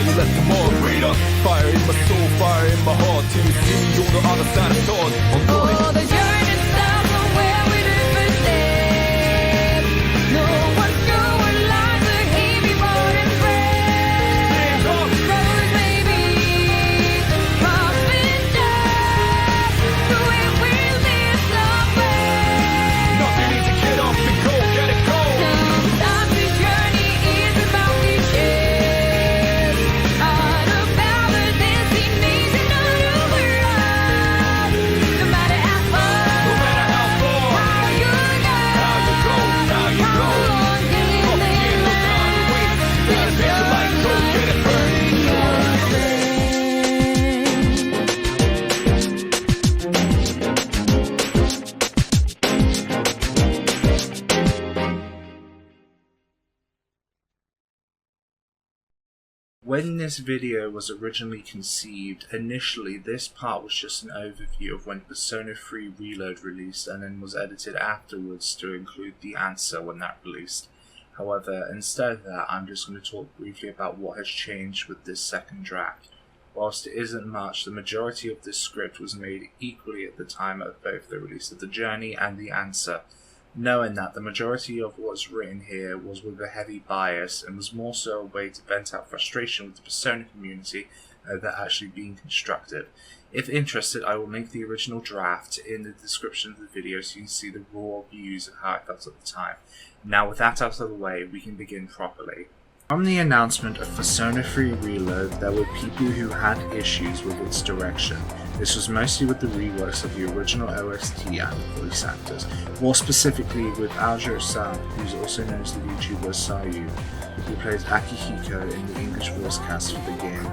you left a mark. Fire in my soul, fire in my heart, till you see me on the other side of thought. Oh, the journey starts from where we do first step. No one knew what lies ahead before and friends. Roads may be crossed with dust, so it will lead somewhere. Nothing needs to get off and go, get it go. Sometimes the journey is about the chase. Out of power, destination out of world. No matter how far, No matter how far, how you go, how you go. long till it Up again, no time to wait. Gotta make the light go, get it burning. When this video was originally conceived, initially this part was just an overview of when Persona 3 Reload released, and then was edited afterwards to include the answer when that released. However, instead of that, I'm just going to talk briefly about what has changed with this second draft. Whilst it isn't much, the majority of this script was made equally at the time of both the release of the journey and the answer, knowing that the majority of what's written here was with a heavy bias and was more so a way to vent out frustration with the Persona community than actually being constructive. If interested, I will link the original draft in the description of the video so you can see the raw views of how I felt at the time. Now with that out of the way, we can begin properly. From the announcement of Persona 3 Reload, there were people who had issues with its direction. This was mostly with the reworks of the original OST and the voice actors, more specifically with Aojo-san, who's also known as the YouTuber Sayu, who plays Akihiko in the English voice cast for the game.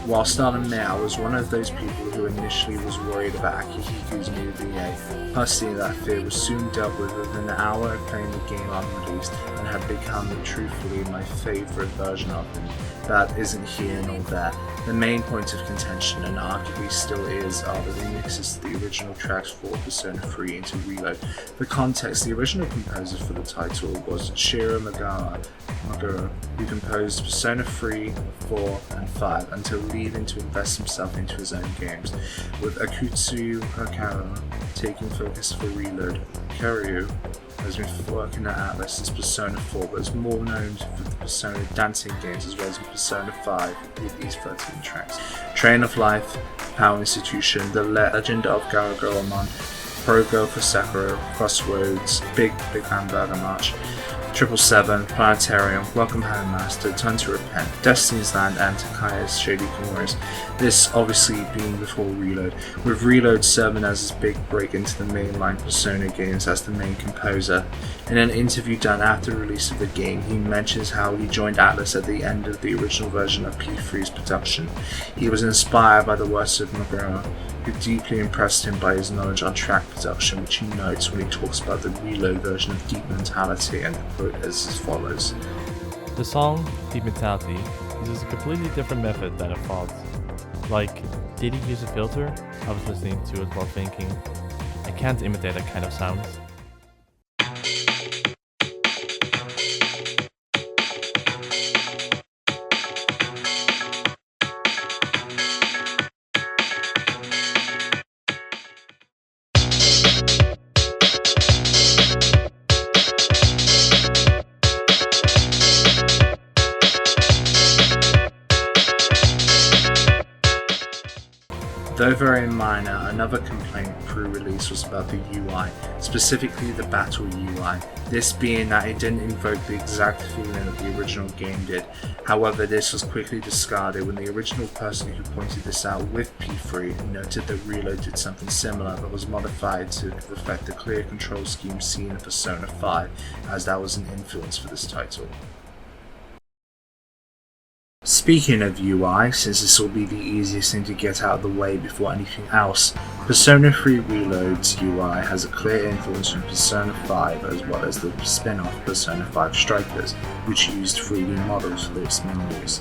Whilst I'll admit I was one of those people who initially was worried about Akihiko's new VA, personally that fear was soon dealt with within an hour of playing the game unreleased and had become truthfully my favourite version of him. That isn't here nor there. The main point of contention, and arguably still is, are the remixes to the original tracks for Persona 3 into Reload. For context, the original composer for the title was Shiro Magura, who composed Persona 3, 4 and 5 until leaving to invest himself into his own games, with Akutsu Hikaru taking focus for Reload. Kiryu has been working at Atlas since Persona 4, but is more known for the Persona dancing games as well as Persona 5 with these 13 tracks. Train of Life, Power Institution, The Legend of Gargoylemon, Pro Girl for Sakura, Crossroads, Big Hamburger March, 777, Planetarium, Welcome Home Master, Time to Repent, Destiny's Land, and Takai's Shady Corners. This obviously being before Reload, with Reload serving as his big break into the mainline Persona games as the main composer. In an interview done after the release of the game, he mentions how he joined Atlas at the end of the original version of P3's production. He was inspired by the works of Magura, who deeply impressed him by his knowledge on track production, which he notes when he talks about the Reload version of Deep Mentality, and the quote is as follows. The song, Deep Mentality, uses a completely different method than it followed. Like, did he use a filter? I was listening to it while thinking, I can't imitate that kind of sound. Though very minor, another complaint pre-release was about the UI, specifically the battle UI, this being that it didn't invoke the exact feeling that the original game did. However, this was quickly discarded when the original person who pointed this out with P3 noted that Reload did something similar but was modified to reflect the clear control scheme seen in Persona 5, as that was an influence for this title. Speaking of UI, since this will be the easiest thing to get out of the way before anything else, Persona 3 Reload's UI has a clear influence from Persona 5 as well as the spin-off Persona 5 Strikers, which used 3D models for its menus.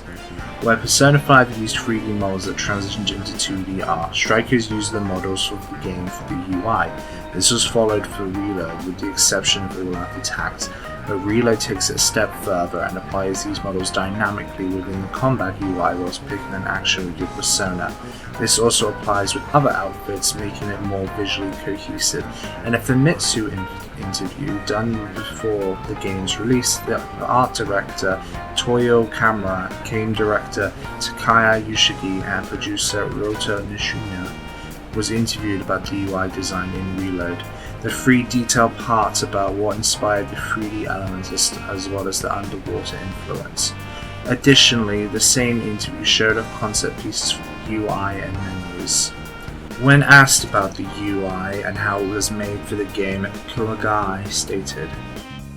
Where Persona 5 used 3D models that transitioned into 2DR, Strikers used the models of the game for the UI. This was followed for Reload with the exception of the laugh attacks. but Reload takes it a step further and applies these models dynamically within the combat UI whilst picking an action with your persona. This also applies with other outfits, making it more visually cohesive. And a Famitsu interview done before the game's release, the art director Toyo Kamura, game director Takaya Yoshiki, and producer Rota Nishina was interviewed about the UI design in Reload. The three detailed parts about what inspired the 3D elements as well as the underwater influence. Additionally, the same interview showed off concept pieces for the UI and menus. When asked about the UI and how it was made for the game, Kumagai stated,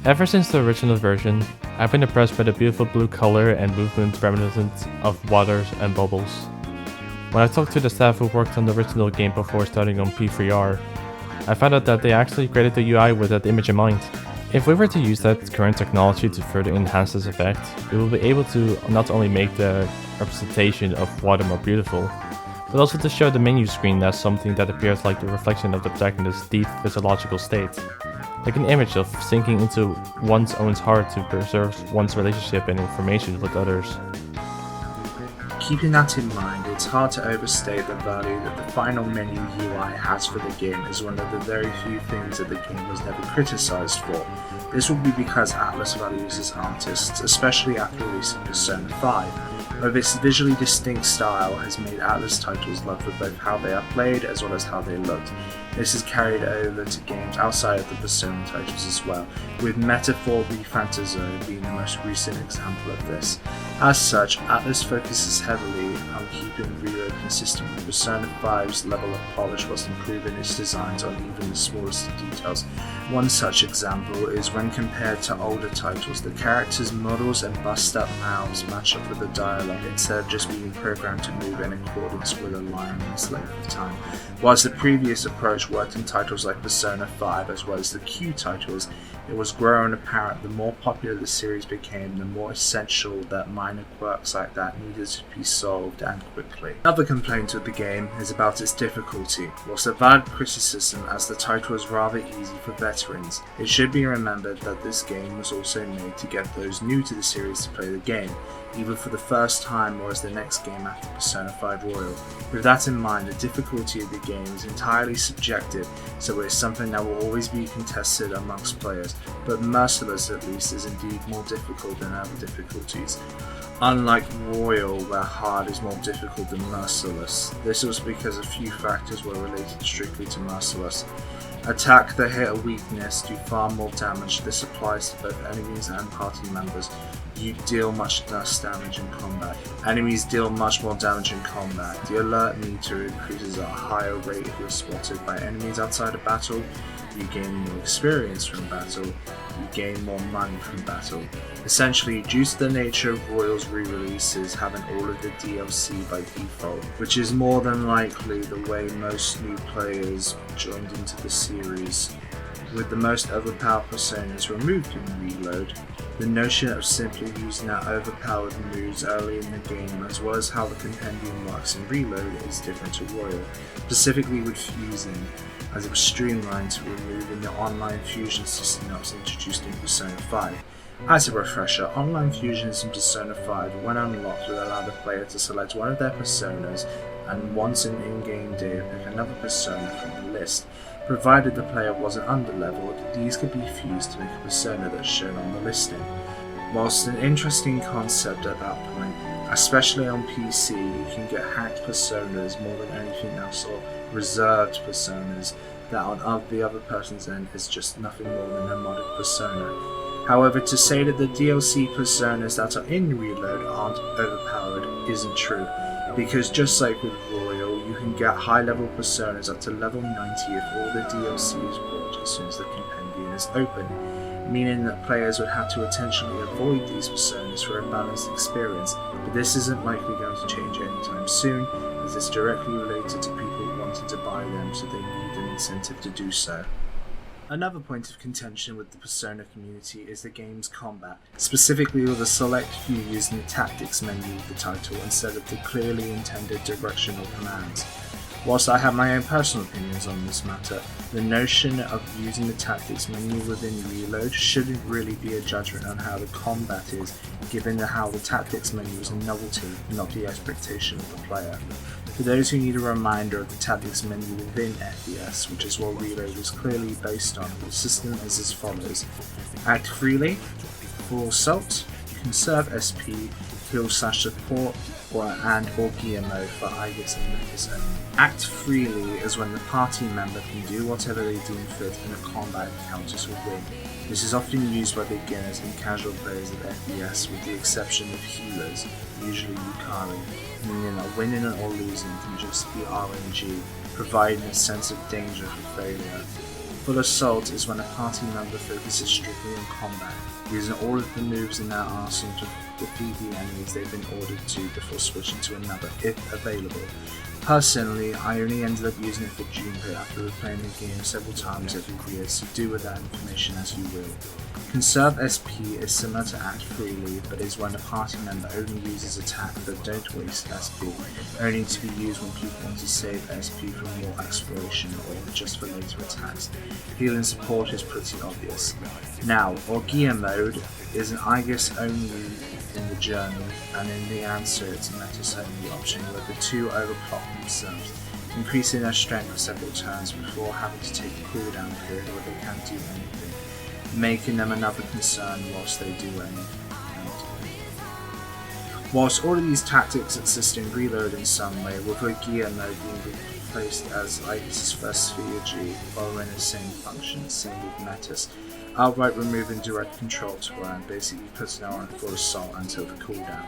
Ever since the original version, I've been impressed by the beautiful blue color and movement reminiscent of waters and bubbles. When I talked to the staff who worked on the original game before starting on P3R, I found out that they actually created the UI with that image in mind. If we were to use that current technology to further enhance this effect, we will be able to not only make the representation of water more beautiful, but also to show the menu screen as something that appears like the reflection of the protagonist's deep physiological state, like an image of sinking into one's own heart to preserve one's relationship and information with others. Keeping that in mind, it's hard to overstate the value that the final menu UI has for the game as one of the very few things that the game was never criticized for. This will be because Atlus values its artists, especially after releasing Persona 5, where this visually distinct style has made Atlus titles loved for both how they are played as well as how they looked. This is carried over to games outside of the Persona titles as well, with Metaphor Phantasy being the most recent example of this. As such, Atlus focuses heavily on keeping Reload consistent with Persona 5's level of polish whilst improving its designs on even the smallest of details. One such example is when compared to older titles, the characters' models and bust-up mouths match up with the dialogue instead of just being programmed to move in accordance with a line's length of time. Whilst the previous approach worked in titles like Persona 5 as well as the Q titles, it was growing apparent the more popular the series became, the more essential that minor quirks like that needed to be solved and quickly. Another complaint with the game is about its difficulty. Whilst a valid criticism as the title is rather easy for veterans, it should be remembered that this game was also made to get those new to the series to play the game, either for the first time or as the next game after Persona 5 Royal. With that in mind, the difficulty of the game is entirely subjective, so it is something that will always be contested amongst players, but Merciless at least is indeed more difficult than other difficulties. Unlike Royal, where hard is more difficult than Merciless, this was because a few factors were related strictly to Merciless. Attack that hit a weakness do far more damage. This applies to both enemies and party members. You deal much less damage in combat. Enemies deal much more damage in combat. The alert meter increases at a higher rate if you're spotted by enemies outside of battle. You gain more experience from battle. You gain more money from battle. Essentially, due to the nature of Royal's re-releases having all of the DLC by default, which is more than likely the way most new players joined into the series, with the most overpowered personas removed in Reload, the notion of simply using our overpowered moves early in the game as well as how the compendium works in Reload is different to Royal, specifically with fusing, as it was streamlined to removing the online fusion system that was introduced in Persona 5. As a refresher, online fusions in Persona 5, when unlocked, would allow the player to select one of their personas and once in in-game data pick another persona from the list. Provided the player wasn't underleveled, these could be fused to make a persona that's shown on the listing. Whilst an interesting concept at that point, especially on PC, you can get hacked personas more than anything else, or reserved personas that on the other person's end is just nothing more than a modded persona. However, to say that the DLC personas that are in Reload aren't overpowered isn't true, because just like with Royal, you can get high level personas up to level 90 if all the DLC is brought as soon as the compendium is open, meaning that players would have to intentionally avoid these personas for a balanced experience, but this isn't likely going to change anytime soon, as it's directly related to people wanting to buy them, so they need an incentive to do so. Another point of contention with the Persona community is the game's combat, specifically with a select few using the tactics menu of the title instead of the clearly intended directional commands. Whilst I have my own personal opinions on this matter, the notion of using the tactics menu within Reload shouldn't really be a judgment on how the combat is, given how the tactics menu is a novelty, not the expectation of the player. For those who need a reminder of the tactics menu within FPS, which is what Reload is clearly based on, the system is as follows. Act freely. For Assault, conserve SP, heal/support, or gear mode for IGUS and Metis only. Act freely is when the party member can do whatever they deem fit in a combat encounter to win. This is often used by beginners and casual players of FPS, with the exception of healers, usually Yukari, meaning that winning or losing can just be RNG, providing a sense of danger for failure. Full Assault is when a party member focuses strictly on combat, using all of the moves in their arsenal to defeat the enemies they've been ordered to before switching to another, if available. Personally, I only ended up using it for Junpei after replaying the game several times every year, so do with that information as you will. Conserve SP is similar to Act Freely, but is when a party member only uses attacks that don't waste SP, only to be used when people want to save SP for more exploration or just for later attacks. Heal and support is pretty obvious. Now, gear mode is an IGUS only in the journal, and in the answer it's a Metis only option where the two overclock themselves, increasing their strength for several turns before having to take a cooldown period where they can't do anything, making them another concern whilst they do anything. Whilst all of these tactics exist in Reload in some way, with gear mode being replaced as IGUS's first sphere G, following the same function, same with Metis, outright removing direct control to her and basically putting her on full assault until the cooldown.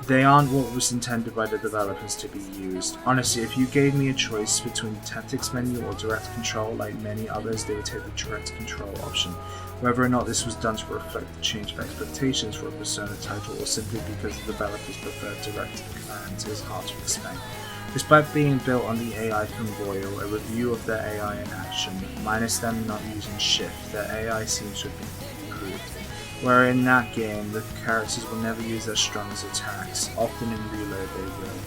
They aren't what was intended by the developers to be used. Honestly, if you gave me a choice between the tactics menu or direct control, like many others, they would take the direct control option. Whether or not this was done to reflect the change of expectations for a Persona title or simply because the developers preferred direct commands is hard to explain. Despite being built on the AI from Royal, a review of their AI in action, minus them not using shift, their AI seems to have been improved. Where in that game, the characters will never use their strongest attacks, often in Reload they will.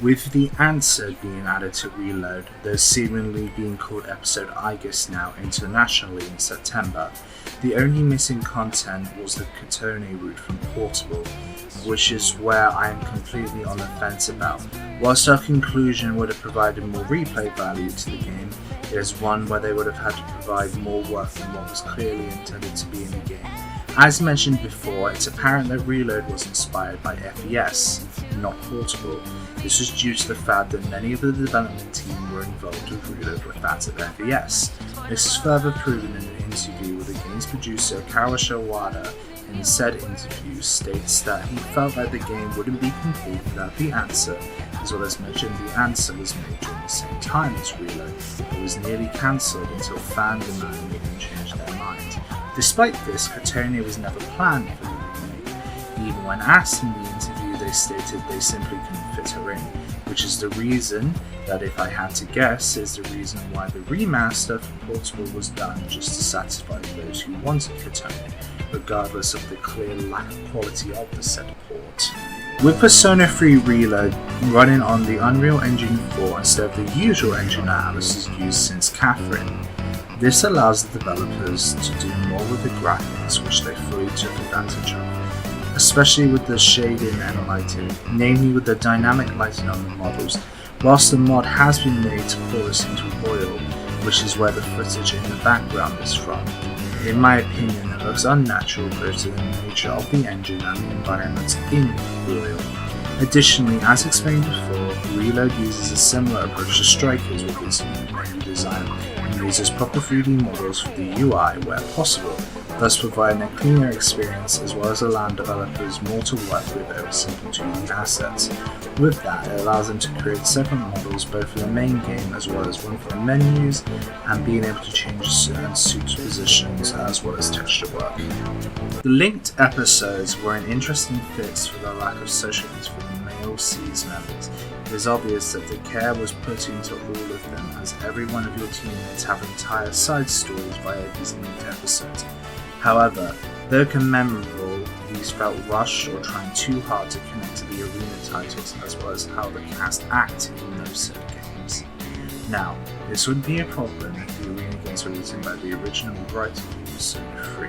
With the answer being added to Reload, though seemingly being called episode IGUS now internationally in September, the only missing content was the Katone route from Portable, which is where I am completely on the fence about. Whilst our conclusion would have provided more replay value to the game, it is one where they would have had to provide more work than what was clearly intended to be in the game. As mentioned before, it's apparent that Reload was inspired by FES, not Portable. This was due to the fact that many of the development team were involved with Reload were fans of FES. This is further proven in an interview with the game's producer Kawashi Wada. In said interview states that he felt that the game wouldn't be complete without the answer, as well as mentioned the answer was made during the same time as Reload, but was nearly cancelled until fan demand made them change their mind. Despite this, Katone was never planned for the remake. Even when asked in the interview, they stated they simply couldn't fit her in, which is the reason that, if I had to guess, is the reason why the remaster for Portable was done, just to satisfy those who wanted Katone, regardless of the clear lack of quality of the said port. With Persona 3 Reload running on the Unreal Engine 4 instead of the usual engine that Alice has used since Catherine, this allows the developers to do more with the graphics, which they fully took advantage of, especially with the shading and lighting, namely with the dynamic lighting on the models. Whilst the mod has been made to pull this into Royal, which is where the footage in the background is from, in my opinion it looks unnatural both to the nature of the engine and the environments in Royal. Additionally, as explained before, Reload uses a similar approach to Strikers with its menu design, and uses proper 3D models for the UI where possible, thus providing a cleaner experience as well as allowing developers more to work with over simple 2D assets. With that, it allows them to create separate models both for the main game as well as one for the menus, and being able to change certain suit positions as well as texture work. The linked episodes were an interesting fit for the lack of social links for the male Seeds members. It is obvious that the care was put into all of them, as every one of your teammates have entire side stories via these linked episodes. However, though commemorable, the release felt rushed or trying too hard to connect to the arena titles, as well as how the cast acted in those said games. Now, this would be a problem if the arena games were written by the original writer for Persona 3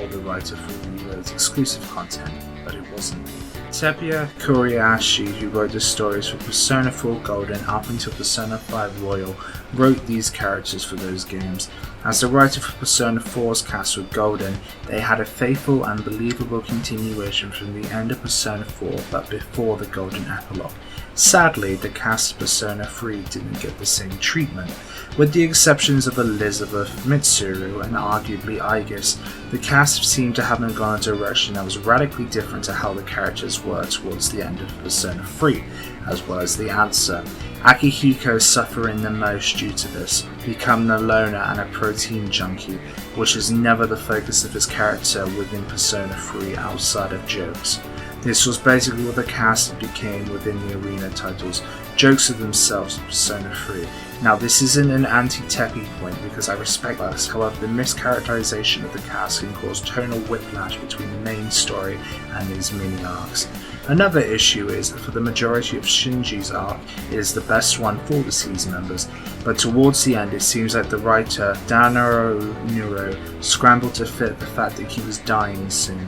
or the writer for Reload's exclusive content, but it wasn't. Teppia Kobayashi, who wrote the stories for Persona 4 Golden up until Persona 5 Royal, wrote these characters for those games. As the writer for Persona 4's cast with Golden, they had a faithful and believable continuation from the end of Persona 4 but before the Golden epilogue. Sadly, the cast of Persona 3 didn't get the same treatment. With the exceptions of Elizabeth, Mitsuru, and arguably Aegis, the cast seemed to have gone a direction that was radically different to how the characters were towards the end of Persona 3, as well as the answer. Akihiko suffering the most due to this, becoming a loner and a protein junkie, which is never the focus of his character within Persona 3 outside of jokes. This was basically what the cast became within the arena titles, jokes of themselves in Persona 3. Now this isn't an anti-Teppy point because I respect this, however the mischaracterization of the cast can cause tonal whiplash between the main story and these mini arcs. Another issue is that for the majority of Shinji's arc, it is the best one for the Seas members, but towards the end it seems like the writer Danaro Nuro scrambled to fit the fact that he was dying soon.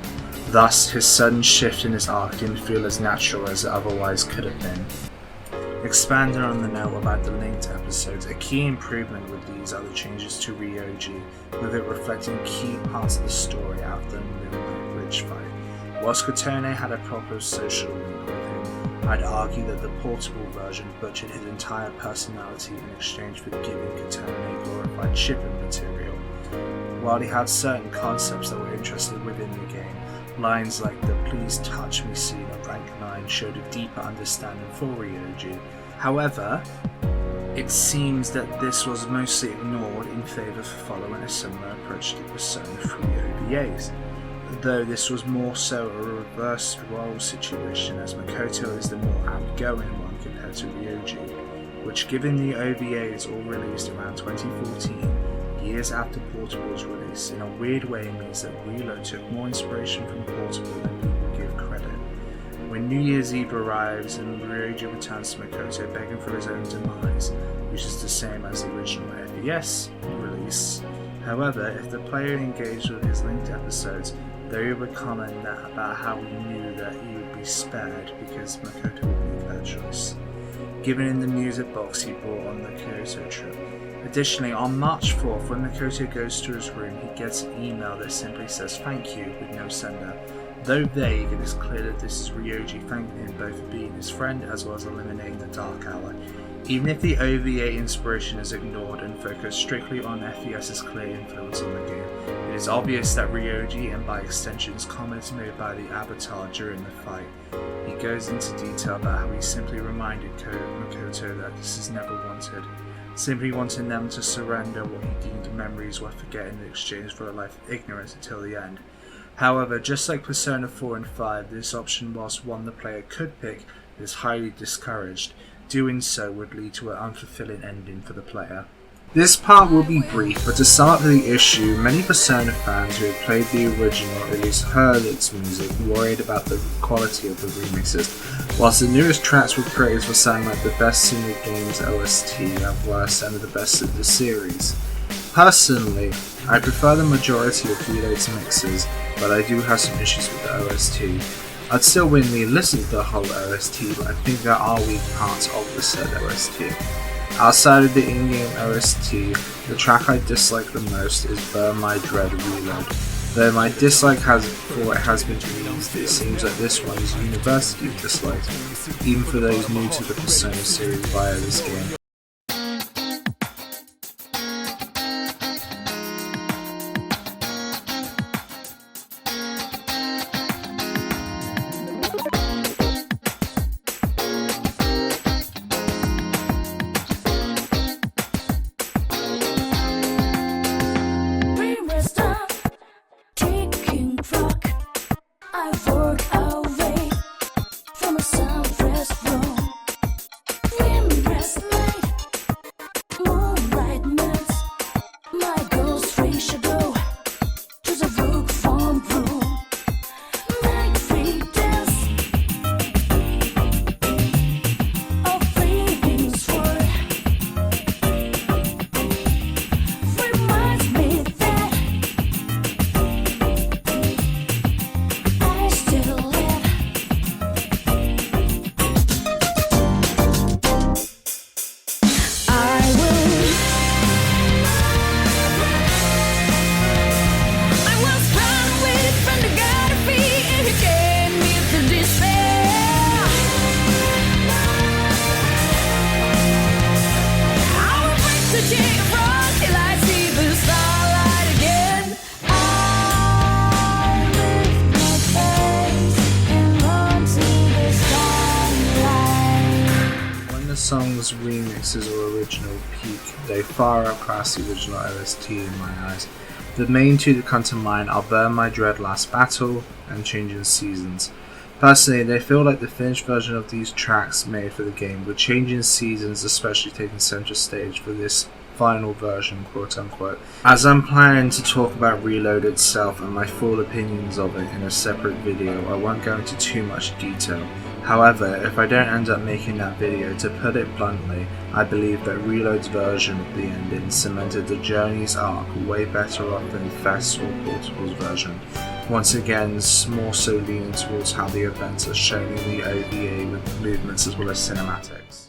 Thus, his sudden shift in his arc didn't feel as natural as it otherwise could have been. Expanding on the note about the linked episodes, a key improvement with these are the changes to Ryoji, with it reflecting key parts of the story after the Moonlight Bridge fight. Whilst Kotone had a proper social link with him, I'd argue that the portable version butchered his entire personality in exchange for giving Kotone glorified shipping material. While he had certain concepts that were interesting within the game, lines like the "Please touch me" scene of rank 9 showed a deeper understanding for Ryoji. However, it seems that this was mostly ignored in favour of following a similar approach to Persona 3 OVAs, though this was more so a reversed role situation as Makoto is the more outgoing one compared to Ryoji, which given the OVAs all released around 2014, years after Portable's release, in a weird way means that Reload took more inspiration from Portable than people give credit. When New Year's Eve arrives and Ryoji returns to Makoto begging for his own demise, which is the same as the original FES release. However, if the player engaged with his linked episodes, they would comment about how he knew that he would be spared because Makoto would make that choice. Given in the music box he brought on the Kyoto trip. Additionally, on March 4th, when Makoto goes to his room, he gets an email that simply says "thank you" with no sender. Though vague, it is clear that this is Ryoji thanking him both for being his friend as well as eliminating the Dark Hour. Even if the OVA inspiration is ignored and focused strictly on FES's clear influence on the game, it is obvious that Ryoji, and by extensions comments made by the Avatar during the fight, he goes into detail about how he simply reminded Makoto that this is never wanted, simply wanting them to surrender what he deemed memories worth forgetting in exchange for a life of ignorance until the end. However, just like Persona 4 and 5, this option, whilst one the player could pick, is highly discouraged. Doing so would lead to an unfulfilling ending for the player. This part will be brief, but to sum up the issue, many Persona fans who have played the original or at least heard its music worried about the quality of the remixes, whilst the newest tracks were praised for sounding like the best in the game's OST and worse and the best of the series. Personally, I prefer the majority of Reload's mixes, but I do have some issues with the OST. I'd still willingly listen to the whole OST, but I think there are weak parts of the said OST. Outside of the in-game OST, the track I dislike the most is Burn My Dread Reload. Though my dislike has been eased, it seems that this one is universally disliked, even for those new to the Persona series via this game. From a southwest room, we rest late. game's remixes or original peak, they far outclass the original OST in my eyes. The main two that come to mind are Burn My Dread Last Battle and Changing Seasons. Personally, they feel like the finished version of these tracks made for the game, with Changing Seasons especially taking center stage for this final version, quote unquote. As I'm planning to talk about Reload itself and my full opinions of it in a separate video, I won't go into too much detail. However, if I don't end up making that video, to put it bluntly, I believe that Reload's version of the ending cemented the Journey's arc way better off than Fest's or Portable's version. Once again, more so leaning towards how the events are shown in the OVA with movements as well as cinematics.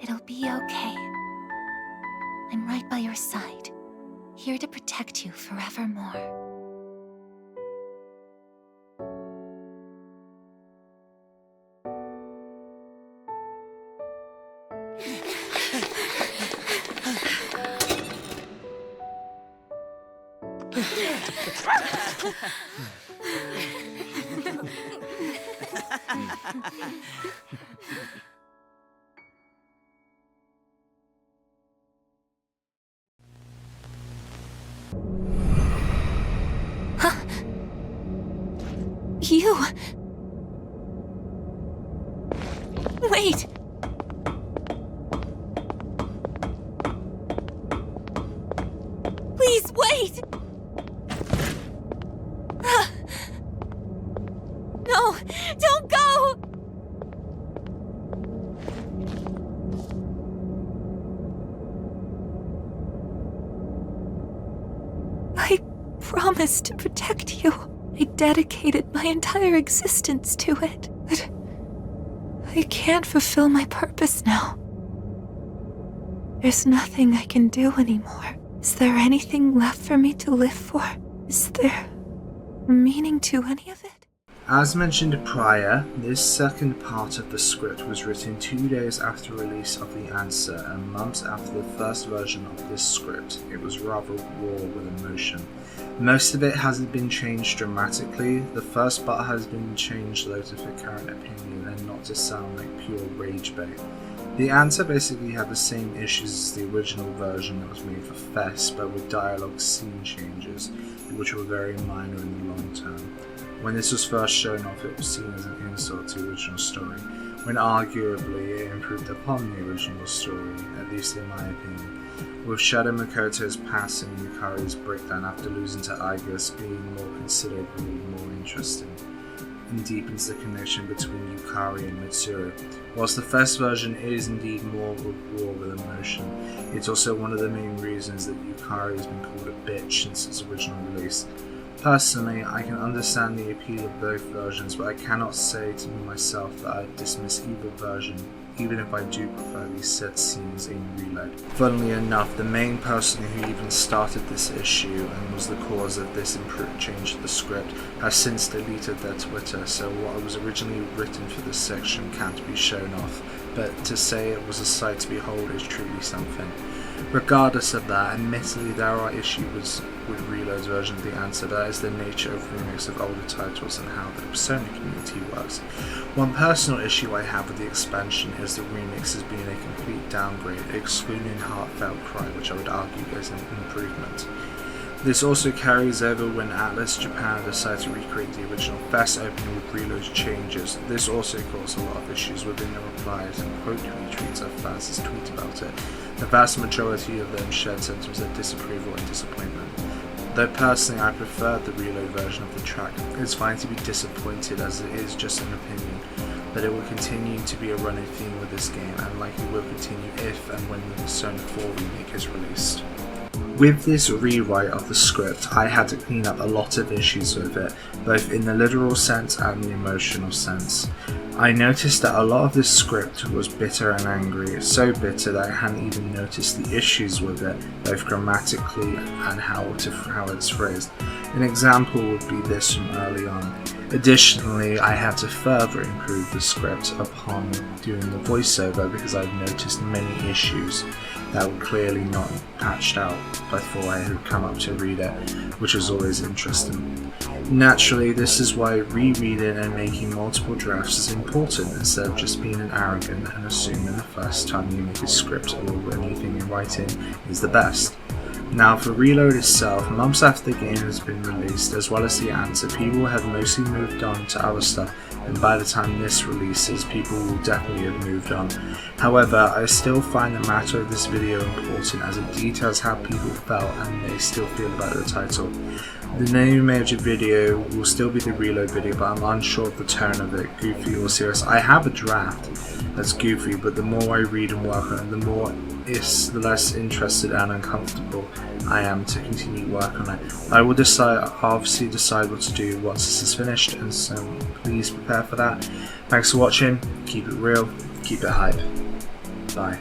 It'll be okay. I'm right by your side, here to protect you forevermore. You! Wait! Please wait! No! Don't go! I promised to protect you. I dedicated my entire existence to it, but I can't fulfill my purpose now. There's nothing I can do anymore. Is there anything left for me to live for? Is there meaning to any of it? As mentioned prior, this second part of the script was written 2 days after release of the answer and months after the first version of this script. It was rather raw with emotion. Most of it hasn't been changed dramatically. The first part has been changed though to fit current opinion and not to sound like pure rage bait. The answer basically had the same issues as the original version that was made for Fest, but with dialogue scene changes, which were very minor in the long term. When this was first shown off, it was seen as an insult to the original story, when arguably it improved upon the original story, at least in my opinion, with Shadow Makoto's passing and Yukari's breakdown after losing to Igus being more considerably more interesting, and deepens the connection between Yukari and Mitsuru. Whilst the first version is indeed more raw with emotion, it's also one of the main reasons that Yukari has been called a bitch since its original release. Personally, I can understand the appeal of both versions, but I cannot say to myself that I dismiss either version, even if I do prefer these set scenes in Reload. Funnily enough, the main person who even started this issue and was the cause of this change to the script has since deleted their Twitter, so what was originally written for this section can't be shown off, but to say it was a sight to behold is truly something. Regardless of that, admittedly there are issues with Reload's version of the answer, but that is the nature of remix of older titles and how the Persona community works. One personal issue I have with the expansion is the remix as being a complete downgrade, excluding Heartfelt Cry, which I would argue is an improvement. This also carries over when Atlas Japan decided to recreate the original Fest opening with Reload's changes. This also caused a lot of issues within the replies and quote retweets of fans' tweet about it. The vast majority of them shared sentiments of disapproval and disappointment. Though personally I prefer the Reload version of the track, it's fine to be disappointed as it is just an opinion, but it will continue to be a running theme with this game and likely will continue if and when the Persona 4 remake is released. With this rewrite of the script, I had to clean up a lot of issues with it, both in the literal sense and the emotional sense. I noticed that a lot of this script was bitter and angry, so bitter that I hadn't even noticed the issues with it, both grammatically and how it's phrased. An example would be this from early on. Additionally, I had to further improve the script upon doing the voiceover because I've noticed many issues that were clearly not patched out before I had come up to read it, which was always interesting. Naturally, this is why rereading and making multiple drafts is important instead of just being an arrogant and assuming the first time you make a script or anything in writing is the best. Now for Reload itself, months after the game has been released, as well as the answer, people have mostly moved on to other stuff, and by the time this releases, people will definitely have moved on. However, I still find the matter of this video important as it details how people felt and they still feel about the title. The new major video will still be the Reload video, but I'm unsure of the tone of it, goofy or serious. I have a draft that's goofy, but the more I read and work on it, the less interested and uncomfortable I am to continue work on it. I will obviously decide what to do once this is finished, and so please prepare for that. Thanks for watching, keep it real, keep it hype. Bye.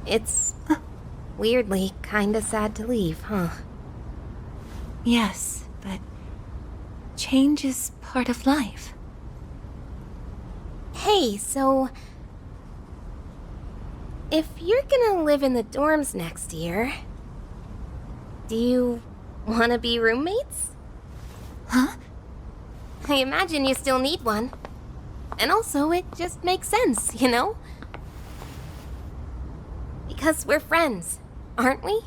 It's weirdly kinda sad to leave, huh? Yes, but change is part of life. Hey, so... if you're gonna live in the dorms next year, do you wanna be roommates? Huh? I imagine you still need one. And also, it just makes sense, you know? Because we're friends, aren't we?